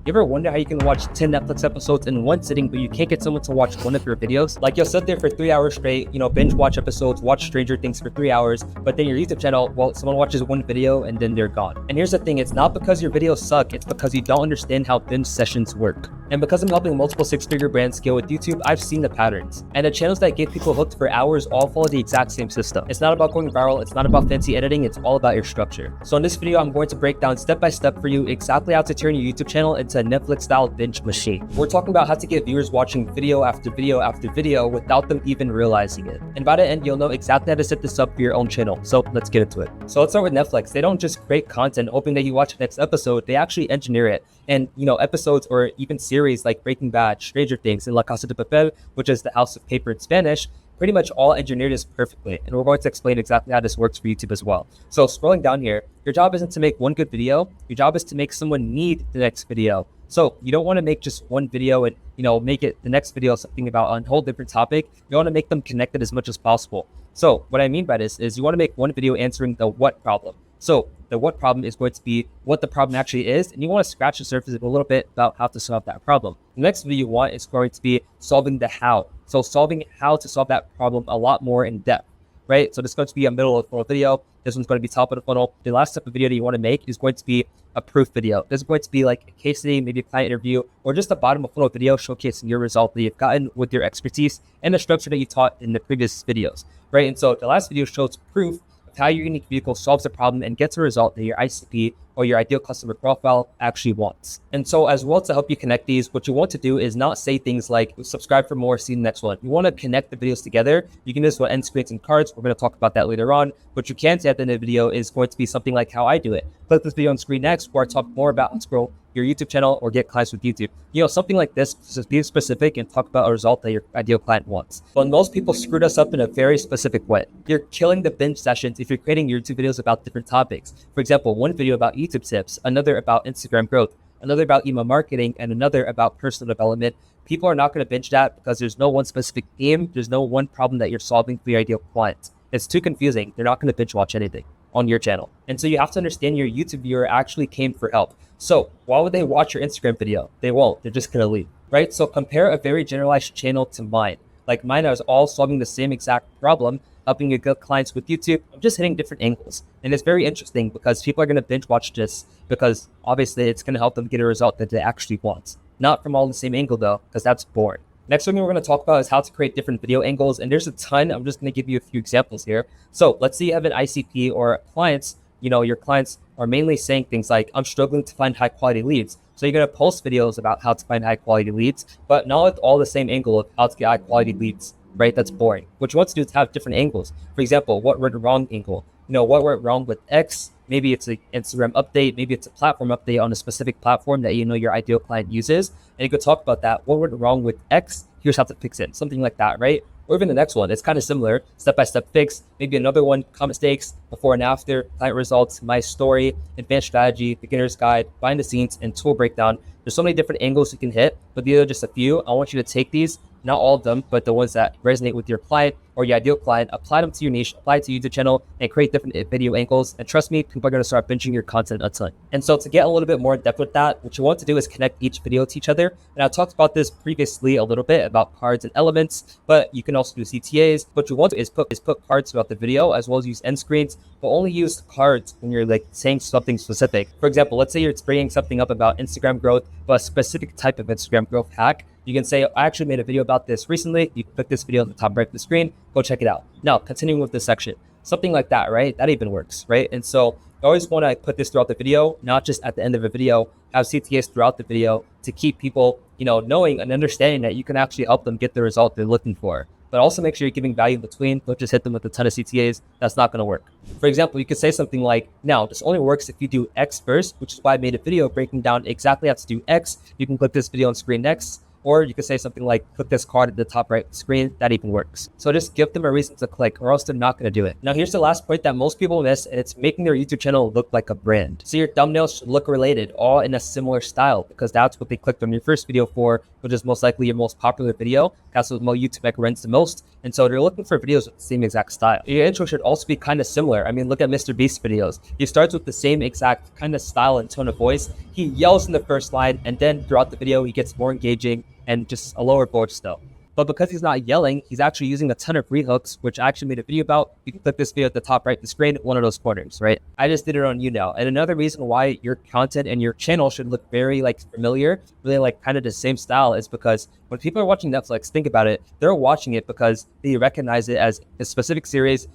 You ever wonder how you can watch 10 Netflix episodes in one sitting, but you can't get someone to watch one of your videos? Like, you'll sit there for 3 hours straight, binge watch episodes, watch Stranger Things for 3 hours, but then your YouTube channel, well, someone watches one video and then they're gone. And here's the thing, it's not because your videos suck, it's because you don't understand how binge sessions work. And because I'm helping multiple six-figure brands scale with YouTube, I've seen the patterns. And the channels that get people hooked for hours all follow the exact same system. It's not about going viral, it's not about fancy editing, it's all about your structure. So in this video, I'm going to break down step by step for you exactly how to turn your YouTube channel into a Netflix-style binge machine. We're talking about how to get viewers watching video after video after video without them even realizing it. And by the end, you'll know exactly how to set this up for your own channel. So let's get into it. So let's start with Netflix. They don't just create content hoping that you watch the next episode, they actually engineer it. And episodes or even series like Breaking Bad, Stranger Things, and La Casa de Papel, which is the House of Paper in Spanish, pretty much all engineered this perfectly. And we're going to explain exactly how this works for YouTube as well. So scrolling down here, your job isn't to make one good video. Your job is to make someone need the next video. So you don't want to make just one video and, make it the next video something about a whole different topic. You want to make them connected as much as possible. So what I mean by this is you want to make one video answering the what problem. So the what problem is going to be what the problem actually is, and you want to scratch the surface a little bit about how to solve that problem. The next video you want is going to be solving the how. So solving how to solve that problem a lot more in depth, right? So this is going to be a middle of the funnel video. This one's going to be top of the funnel. The last type of video that you want to make is going to be a proof video. This is going to be like a case study, maybe a client interview, or just a bottom of funnel video showcasing your result that you've gotten with your expertise and the structure that you taught in the previous videos, right? And so the last video shows proof of how your unique vehicle solves a problem and gets a result that your ICP or your ideal customer profile actually wants. And so as well, to help you connect these, what you want to do is not say things like subscribe for more, see the next one. You want to connect the videos together. You can do this with end screens and cards. We're going to talk about that later on. What you can say at the end of the video is going to be something like how I do it. Click this video on screen next, where I talk more about how to grow your YouTube channel or get clients with YouTube. Something like this, just be specific and talk about a result that your ideal client wants. But most people screwed us up in a very specific way. You're killing the binge sessions if you're creating YouTube videos about different topics. For example, one video about YouTube tips, another about Instagram growth, another about email marketing, and another about personal development. People are not going to binge that because there's no one specific theme. There's no one problem that you're solving for your ideal client. It's too confusing. They're not going to binge watch anything on your channel. And so you have to understand your YouTube viewer actually came for help. So why would they watch your Instagram video? They won't. They're just going to leave, right? So compare a very generalized channel to mine. Like mine is all solving the same exact problem, helping you get clients with YouTube. I'm just hitting different angles. And it's very interesting because people are going to binge watch this because obviously it's going to help them get a result that they actually want. Not from all the same angle though, because that's boring. Next thing we're going to talk about is how to create different video angles. And there's a ton. I'm just going to give you a few examples here. So let's say you have an ICP or clients, your clients are mainly saying things like, I'm struggling to find high quality leads. So you're going to post videos about how to find high quality leads, but not with all the same angle of how to get high quality leads, right? That's boring. What you want to do is have different angles. For example, what went wrong angle? What went wrong with X? Maybe it's an Instagram update. Maybe it's a platform update on a specific platform that your ideal client uses. And you could talk about that. What went wrong with X? Here's how to fix it. Something like that, right? Or even the next one, it's kind of similar, step-by-step fix. Maybe another one, common mistakes, before and after, client results, my story, advanced strategy, beginner's guide, behind the scenes, and tool breakdown. There's so many different angles you can hit, but these are just a few. I want you to take these, not all of them, but the ones that resonate with your client or your ideal client, apply them to your niche, apply it to your YouTube channel, and create different video angles. And trust me, people are going to start binging your content a ton. And so to get a little bit more in depth with that, what you want to do is connect each video to each other. And I talked about this previously a little bit about cards and elements, but you can also do CTAs. What you want to do is put cards throughout the video, as well as use end screens, but only use cards when you're saying something specific. For example, let's say you're bringing something up about Instagram growth, but a specific type of Instagram growth hack. You can say, I actually made a video about this recently. You can click this video at the top right of the screen, go check it out. Now, continuing with this section, something like that, right? That even works, right? And so I always want to put this throughout the video, not just at the end of a video, have CTAs throughout the video to keep people, knowing and understanding that you can actually help them get the result they're looking for. But also make sure you're giving value in between. Don't just hit them with a ton of CTAs. That's not going to work. For example, you could say something like, now, this only works if you do X first, which is why I made a video breaking down exactly how to do X. You can click this video on screen next. Or you could say something like, click this card at the top right of the screen. That even works. So just give them a reason to click, or else they're not going to do it. Now here's the last point that most people miss, and it's making their YouTube channel look like a brand. So your thumbnails should look related, all in a similar style, because that's what they clicked on your first video for, which is most likely your most popular video. That's what YouTube recommends the most. And so they're looking for videos with the same exact style. Your intro should also be kind of similar. I mean, look at Mr. Beast's videos. He starts with the same exact kind of style and tone of voice. He yells in the first line, and then throughout the video, he gets more engaging and just a lower board still. But because he's not yelling, he's actually using a ton of rehooks, which I actually made a video about. You can click this video at the top right of the screen, one of those corners, right? I just did it on you now. And another reason why your content and your channel should look very familiar, really kind of the same style, is because when people are watching Netflix, think about it, they're watching it because they recognize it as a specific series,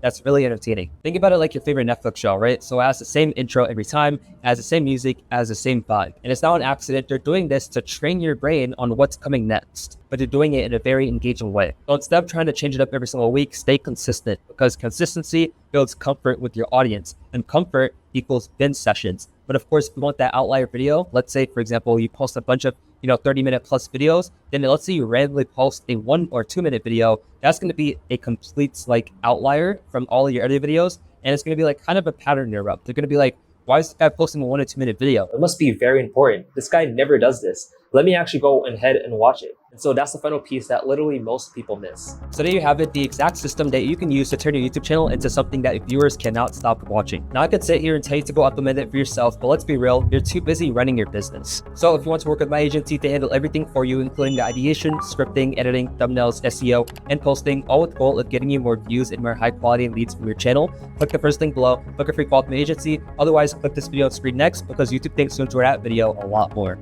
that's really entertaining. Think about it like your favorite Netflix show, right? So it has the same intro every time, it has the same music, it has the same vibe. And it's not an accident. They're doing this to train your brain on what's coming next, but they're doing it in a very engaging way. So instead of trying to change it up every single week, stay consistent, because consistency builds comfort with your audience, and comfort equals binge sessions. But of course, if you want that outlier video, let's say, for example, you post a bunch of 30-minute plus videos, then let's say you randomly post a 1 or 2 minute video, that's going to be a complete outlier from all of your other videos, and it's going to be kind of a pattern interrupt. They're going to be like, why is this guy posting a 1 or 2 minute video? It must be very important. This guy never does this. Let me actually go ahead and watch it. And so that's the final piece that literally most people miss. So there you have it, the exact system that you can use to turn your YouTube channel into something that viewers cannot stop watching. Now I could sit here and tell you to go implement it for yourself, but let's be real, you're too busy running your business. So if you want to work with my agency to handle everything for you, including the ideation, scripting, editing, thumbnails, SEO, and posting, all with the goal of getting you more views and more high quality leads from your channel, click the first link below, book a free call with my agency. Otherwise, click this video on screen next, because YouTube thinks you'll enjoy that video a lot more.